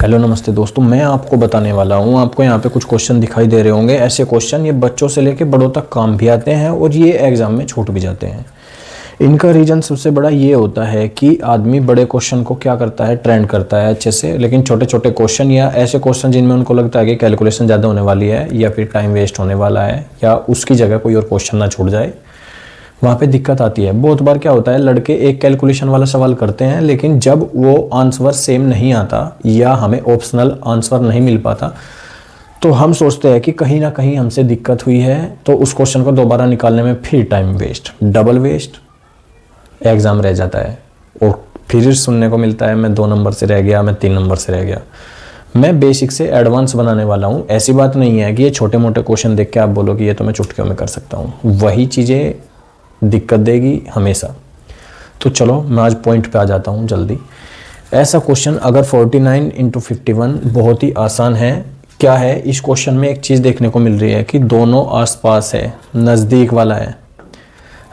Hello नमस्ते दोस्तों, मैं आपको बताने वाला हूँ। आपको यहाँ पे कुछ क्वेश्चन दिखाई दे रहे होंगे। ऐसे क्वेश्चन ये बच्चों से लेके बड़ों तक काम भी आते हैं और ये एग्ज़ाम में छूट भी जाते हैं। इनका रीज़न सबसे बड़ा ये होता है कि आदमी बड़े क्वेश्चन को क्या करता है, ट्रेंड करता है अच्छे से, लेकिन छोटे छोटे क्वेश्चन या ऐसे क्वेश्चन जिनमें उनको लगता है कि कैलकुलेशन ज़्यादा होने वाली है या फिर टाइम वेस्ट होने वाला है या उसकी जगह कोई और क्वेश्चन ना छूट जाए, वहाँ पे दिक्कत आती है। बहुत बार क्या होता है, लड़के एक कैलकुलेशन वाला सवाल करते हैं, लेकिन जब वो आंसर सेम नहीं आता या हमें ऑप्शनल आंसर नहीं मिल पाता तो हम सोचते हैं कि कहीं ना कहीं हमसे दिक्कत हुई है, तो उस क्वेश्चन को दोबारा निकालने में फिर time waste, double waste, exam रह जाता है और फिर सुनने को मिलता है मैं 2 नंबर से रह गया, मैं 3 नंबर से रह गया। मैं बेसिक से एडवांस बनाने वाला हूँ। ऐसी बात नहीं है कि ये छोटे मोटे क्वेश्चन देख के आप बोलो कि ये तो मैं चुटकियों में कर सकता हूँ, वही चीज़ें दिक्कत देगी हमेशा। तो चलो मैं आज पॉइंट पे आ जाता हूँ जल्दी। ऐसा क्वेश्चन अगर 49 × 51 बहुत ही आसान है। क्या है इस क्वेश्चन में, एक चीज़ देखने को मिल रही है कि दोनों आसपास है, नज़दीक वाला है,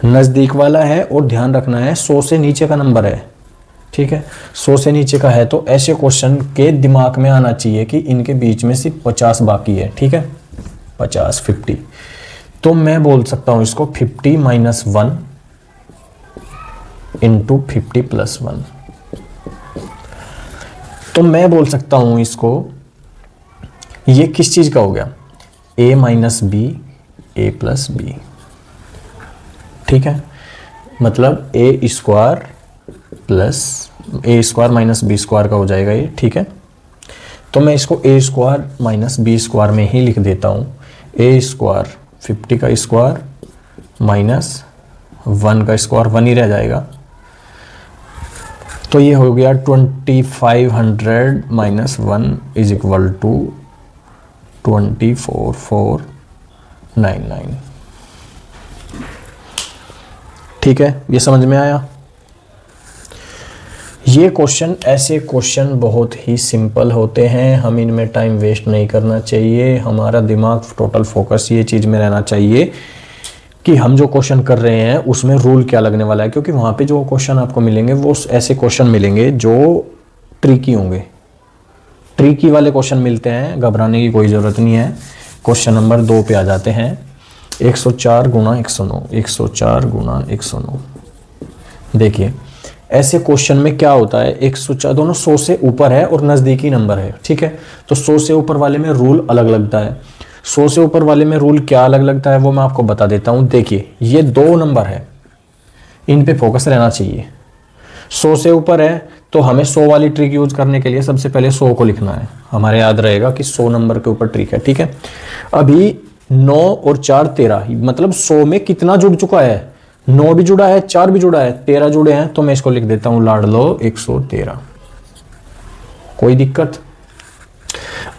नज़दीक वाला है और ध्यान रखना है 100 से नीचे का नंबर है। ठीक है, 100 से नीचे का है तो ऐसे क्वेश्चन के दिमाग में आना चाहिए कि इनके बीच में सिर्फ 50 बाकी है। ठीक है, 50 50, तो मैं बोल सकता हूं इसको 50 - 1 × 50 + 1। तो मैं बोल सकता हूं इसको, ये किस चीज का हो गया, a - b a + b। ठीक है, मतलब a² - b² का हो जाएगा ये। ठीक है, तो मैं इसको a² - b² में ही लिख देता हूं। a² 50 का स्क्वायर माइनस 1 का स्क्वायर, 1 ही रह जाएगा। तो ये हो गया 2500 - 1 = 24499। ठीक है, ये समझ में आया। ये क्वेश्चन, ऐसे क्वेश्चन बहुत ही सिंपल होते हैं, हम इनमें टाइम वेस्ट नहीं करना चाहिए। हमारा दिमाग टोटल फोकस ये चीज़ में रहना चाहिए कि हम जो क्वेश्चन कर रहे हैं उसमें रूल क्या लगने वाला है, क्योंकि वहाँ पे जो क्वेश्चन आपको मिलेंगे वो ऐसे क्वेश्चन मिलेंगे जो ट्रिकी होंगे। ट्रिकी वाले क्वेश्चन मिलते हैं, घबराने की कोई ज़रूरत नहीं है। क्वेश्चन नंबर 2 पे आ जाते हैं। 104 × 109, 104 × 109। देखिए ऐसे क्वेश्चन में क्या होता है, 104 दोनों 100 से ऊपर है और नज़दीकी नंबर है। ठीक है, तो 100 से ऊपर वाले में रूल अलग लगता है। 100 से ऊपर वाले में रूल क्या अलग लगता है वो मैं आपको बता देता हूँ। देखिए ये 2 नंबर है, इन पे फोकस रहना चाहिए। 100 से ऊपर है तो हमें 100 वाली ट्रिक यूज करने के लिए सबसे पहले 100 को लिखना है। हमारे याद रहेगा कि 100 नंबर के ऊपर ट्रिक है। ठीक है, अभी 9 और 4 13, मतलब 100 में कितना जुड़ चुका है, 9 भी जुड़ा है, 4 भी जुड़ा है, 13 जुड़े हैं। तो मैं इसको लिख देता हूं लाडलो 113। कोई दिक्कत।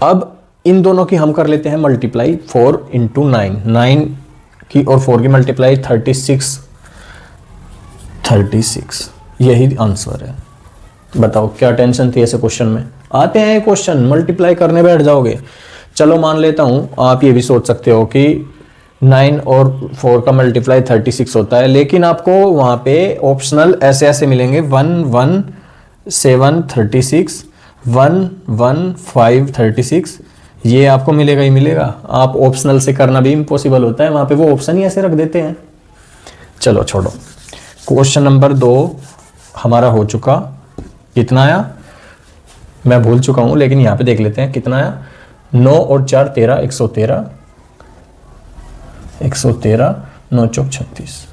अब इन दोनों की हम कर लेते हैं मल्टीप्लाई। 4 × 9, 9 की और 4 की मल्टीप्लाई 36, यही आंसर है। बताओ क्या टेंशन थी ऐसे क्वेश्चन में। आते हैं क्वेश्चन, मल्टीप्लाई करने बैठ जाओगे। चलो मान लेता हूं आप ये भी सोच सकते हो कि 9 और 4 का मल्टीप्लाई 36 होता है, लेकिन आपको वहां पे ऑप्शनल ऐसे ऐसे मिलेंगे 117 36, 115 36, ये आपको मिलेगा ही मिलेगा। आप ऑप्शनल से करना भी इम्पॉसिबल होता है, वहां पे वो ऑप्शन ही ऐसे रख देते हैं। चलो छोड़ो, क्वेश्चन नंबर 2 हमारा हो चुका। कितना आया मैं भूल चुका हूं, लेकिन यहां पे देख लेते हैं कितना आया। 9 और 4 13, 113, 9 × 36।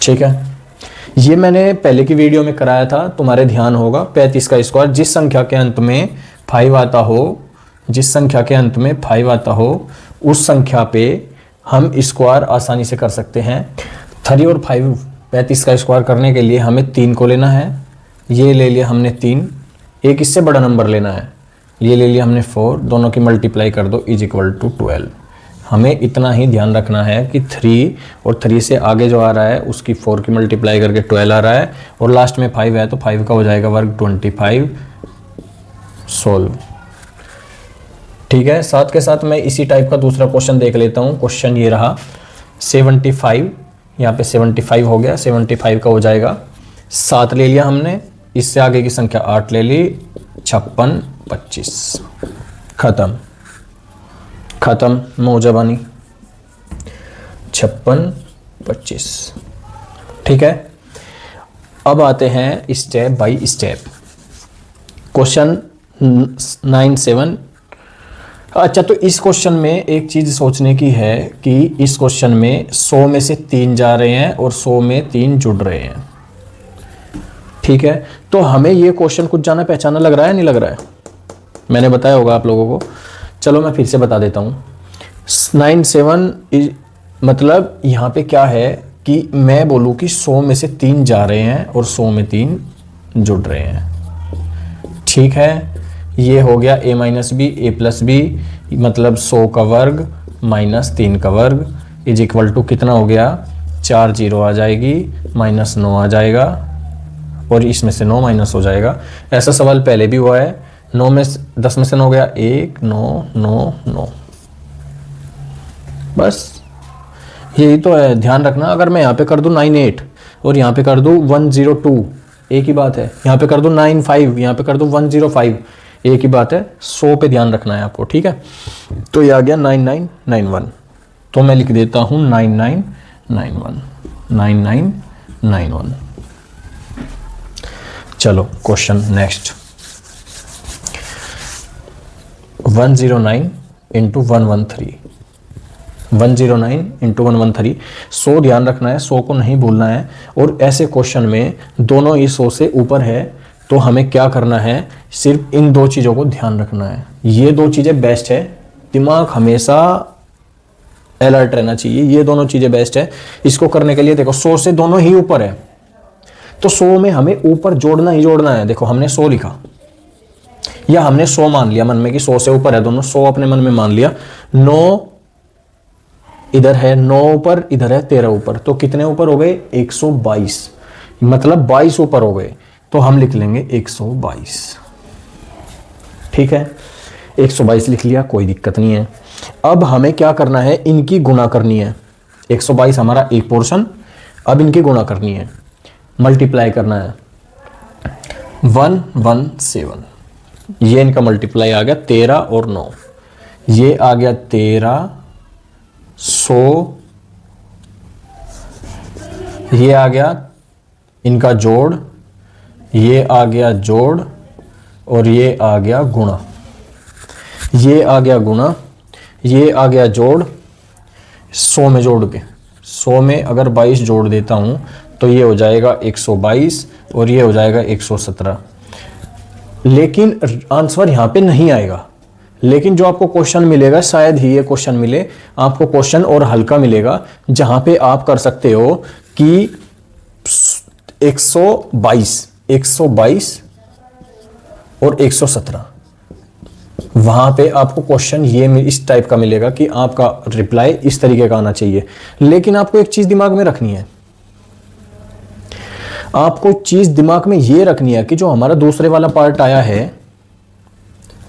ठीक है, ये मैंने पहले की वीडियो में कराया था, तुम्हारे ध्यान होगा। 35 का स्क्वायर, जिस संख्या के अंत में 5 आता हो, जिस संख्या के अंत में 5 आता हो उस संख्या पे हम स्क्वायर आसानी से कर सकते हैं। 3 और 5, 35 का स्क्वायर करने के लिए हमें 3 को लेना है, ये ले लिया हमने 3। एक इससे बड़ा नंबर लेना है, ये ले लिया हमने 4। दोनों की मल्टीप्लाई कर दो = 12। हमें इतना ही ध्यान रखना है कि 3 और 3 से आगे जो आ रहा है उसकी 4 की मल्टीप्लाई करके 12 आ रहा है, और लास्ट में 5 है तो 5 का हो जाएगा वर्ग 25। सोल्व। ठीक है, साथ के साथ मैं इसी टाइप का दूसरा क्वेश्चन देख लेता हूँ। क्वेश्चन ये रहा 75, यहाँ पे 75 हो गया, 75 का हो जाएगा 7 ले लिया हमने, इससे आगे की संख्या 8 ले ली, 56 25, खत्म खत्म मौजबानी 56 25। ठीक है, अब आते हैं स्टेप बाय स्टेप। क्वेश्चन 9-7। अच्छा, तो इस क्वेश्चन में एक चीज सोचने की है कि इस क्वेश्चन में 100 में से 3 जा रहे हैं और 100 में 3 जुड़ रहे हैं। ठीक है, तो हमें ये क्वेश्चन कुछ जाना पहचाना लग रहा है, नहीं लग रहा है? मैंने बताया होगा आप लोगों को, चलो मैं फिर से बता देता हूँ। 9-7 मतलब यहाँ पे क्या है कि मैं बोलूँ कि 100 में से 3 जा रहे हैं और 100 में 3 जुड़ रहे हैं। ठीक है, ये हो गया a minus B A plus B, मतलब 100 का वर्ग माइनस 3 का वर्ग इज इक्वल टू कितना हो गया, 4 0 आ जाएगी, माइनस 9 आ जाएगा और इसमें से 9 माइनस हो जाएगा। ऐसा सवाल पहले भी हुआ है। 10 में से 9 गया 1 9 9 9। बस यही तो है, ध्यान रखना। अगर मैं यहाँ पे कर दूँ 98 और यहाँ पे कर दूँ 102, एक ही बात है। यहाँ पे कर दूँ 95, यहाँ पे कर दूँ 105, एक ही बात है। 100 पे ध्यान रखना है आपको। ठीक है, तो ये आ गया 9991, तो मैं लिख देता हूँ 9991 9991। चलो क्वेश्चन नेक्स्ट। 109 into 113, 109 into 113। 100 ध्यान रखना है, 100 को नहीं भूलना है। और ऐसे क्वेश्चन में दोनों ही 100 से ऊपर है, तो हमें क्या करना है, सिर्फ इन दो चीज़ों को ध्यान रखना है। ये दो चीज़ें बेस्ट है, दिमाग हमेशा अलर्ट रहना चाहिए। ये दोनों चीज़ें बेस्ट है। इसको करने के लिए देखो 100 से दोनों ही ऊपर है, तो 100 में हमें ऊपर जोड़ना ही जोड़ना है। देखो हमने 100 लिखा या हमने 100 मान लिया मन में कि 100 से ऊपर है, दोनों 100 अपने मन में मान लिया। 9 इधर है, 9 ऊपर, इधर है 13 ऊपर, तो कितने ऊपर हो गए, 122, मतलब 22 ऊपर हो गए, तो हम लिख लेंगे 122। ठीक है, 122 लिख लिया, कोई दिक्कत नहीं है। अब हमें क्या करना है, इनकी गुणा करनी है। 122 हमारा एक पोर्शन, अब इनकी गुणा करनी है, मल्टीप्लाई करना है। 117, ये इनका मल्टीप्लाई आ गया 13 और 9, ये आ गया 13 100, ये आ गया इनका जोड़, ये आ गया जोड़ और ये आ गया गुणा, ये आ गया गुणा, ये आ गया जोड़। 100 में जोड़ के 100 में अगर 22 जोड़ देता हूं तो ये हो जाएगा 122 और ये हो जाएगा 117। लेकिन आंसर यहां पे नहीं आएगा। लेकिन जो आपको क्वेश्चन मिलेगा, शायद ही ये क्वेश्चन मिले आपको, क्वेश्चन और हल्का मिलेगा, जहां पे आप कर सकते हो कि 122 और 117, वहां पे आपको क्वेश्चन ये इस टाइप का मिलेगा कि आपका रिप्लाई इस तरीके का आना चाहिए। लेकिन आपको एक चीज दिमाग में रखनी है, आपको चीज दिमाग में ये रखनी है कि जो हमारा दूसरे वाला पार्ट आया है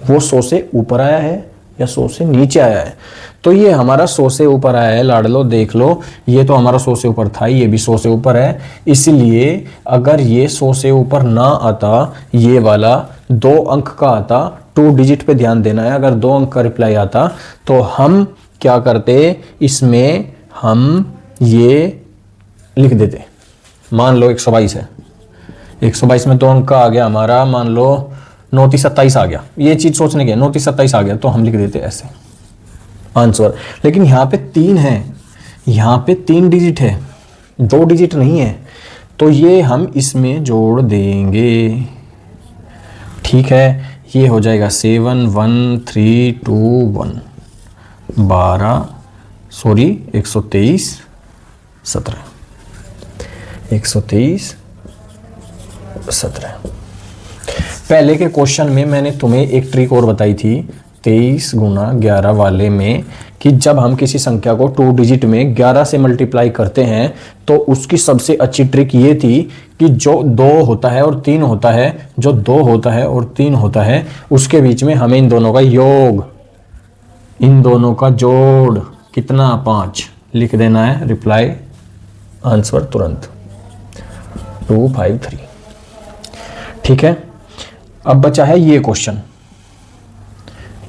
वो 100 से ऊपर आया है या 100 से नीचे आया है। तो ये हमारा 100 से ऊपर आया है, लाडलो देख लो, ये तो हमारा 100 से ऊपर था, ये भी 100 से ऊपर है। इसलिए अगर ये 100 से ऊपर ना आता, ये वाला 2 अंक का आता, 2 डिजिट पे ध्यान देना है, अगर 2 अंक का रिप्लाई आता तो हम क्या करते, इसमें हम ये लिख देते। मान लो 122 है, 122 में 2 अंक का आ गया हमारा, मान लो 9 3 27 आ गया, ये चीज सोचने की 9 3 27 आ गया, तो हम लिख देते ऐसे आंसर। लेकिन यहाँ पे 3 है, यहाँ पे 3 डिजिट है, 2 डिजिट नहीं है, तो ये हम इसमें जोड़ देंगे। ठीक है, ये हो जाएगा 7 1 3 2 1 12 सॉरी 123 17 123 17। पहले के क्वेश्चन में मैंने तुम्हें एक ट्रिक और बताई थी 23 गुना 11 वाले में, कि जब हम किसी संख्या को 2 डिजिट में 11 से मल्टीप्लाई करते हैं तो उसकी सबसे अच्छी ट्रिक ये थी कि जो 2 होता है और 3 होता है, जो 2 होता है और 3 होता है, उसके बीच में हमें इन दोनों का योग, इन दोनों का जोड़ कितना 5 लिख देना है। रिप्लाई आंसर तुरंत 253। ठीक है। अब बचा है ये क्वेश्चन,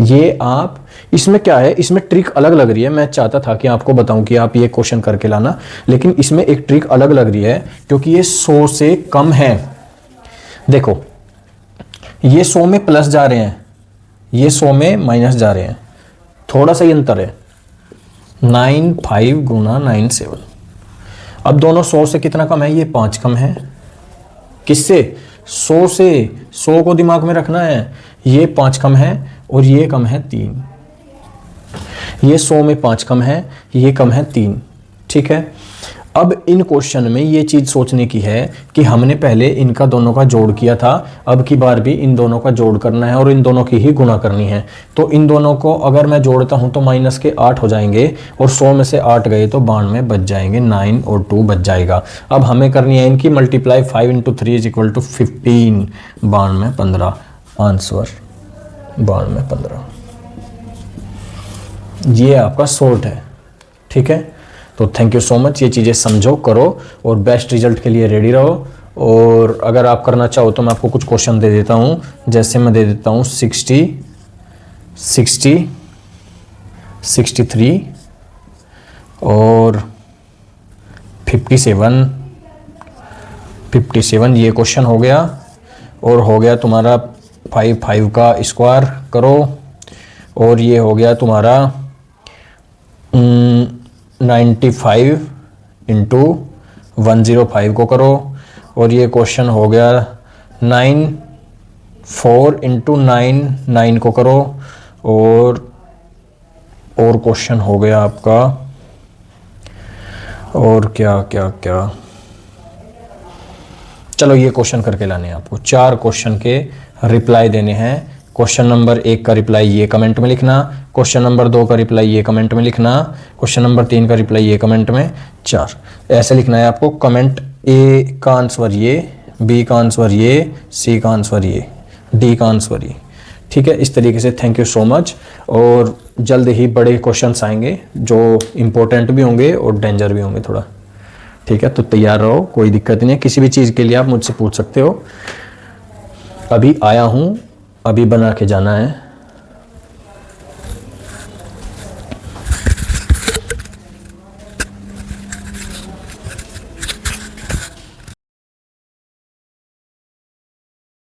ये आप, इसमें क्या है, इसमें ट्रिक अलग लग रही है। मैं चाहता था कि आपको बताऊं कि आप ये क्वेश्चन करके लाना, लेकिन इसमें एक ट्रिक अलग लग रही है क्योंकि ये 100 से कम है। देखो ये 100 में प्लस जा रहे हैं, ये 100 में माइनस जा रहे हैं, थोड़ा सा ही अंतर है। 9 5 गुना 9 7। अब दोनों 100 से कितना कम है, ये 5 कम है। किससे? 100 से। 100 को दिमाग में रखना है। ये 5 कम है और ये कम है 3। ये 100 में 5 कम है, ये कम है 3। ठीक है। अब इन क्वेश्चन में ये चीज़ सोचने की है कि हमने पहले इनका दोनों का जोड़ किया था, अब की बार भी इन दोनों का जोड़ करना है और इन दोनों की ही गुणा करनी है। तो इन दोनों को अगर मैं जोड़ता हूं तो माइनस के 8 हो जाएंगे और 100 में से 8 गए तो 92 बच जाएंगे, 9 और 2 बच जाएगा। अब हमें करनी है इनकी मल्टीप्लाई, 5 × 3 = 15, 92 15, आंसर 92 15। ये आपका सोल्ट है। ठीक है। तो थैंक यू सो मच, ये चीज़ें समझो, करो और बेस्ट रिजल्ट के लिए रेडी रहो। और अगर आप करना चाहो तो मैं आपको कुछ क्वेश्चन दे देता हूँ, जैसे मैं दे देता हूँ 60 60 63 और 57 57। ये क्वेश्चन हो गया। और हो गया तुम्हारा 5 5 का स्क्वायर करो, और ये हो गया तुम्हारा 95 × 105 को करो, और ये क्वेश्चन हो गया 9 4 × 9 9 को करो, और क्वेश्चन हो गया आपका, और क्या क्या क्या, चलो ये क्वेश्चन करके लाने हैं आपको। 4 क्वेश्चन के रिप्लाई देने हैं। क्वेश्चन नंबर 1 का रिप्लाई ये कमेंट में लिखना, क्वेश्चन नंबर 2 का रिप्लाई ये कमेंट में लिखना, क्वेश्चन नंबर 3 का रिप्लाई ये कमेंट में, 4 ऐसे लिखना है आपको। कमेंट ए का आंसर ये, बी का आंसर ये, सी का आंसर ये, डी का आंसर ये। ठीक है। इस तरीके से थैंक यू सो मच। और जल्द ही बड़े क्वेश्चंस आएंगे जो इम्पोर्टेंट भी होंगे और डेंजर भी होंगे थोड़ा। ठीक है। तो तैयार रहो, कोई दिक्कत नहीं है। किसी भी चीज़ के लिए आप मुझसे पूछ सकते हो। अभी आया हूँ, अभी बना के जाना है।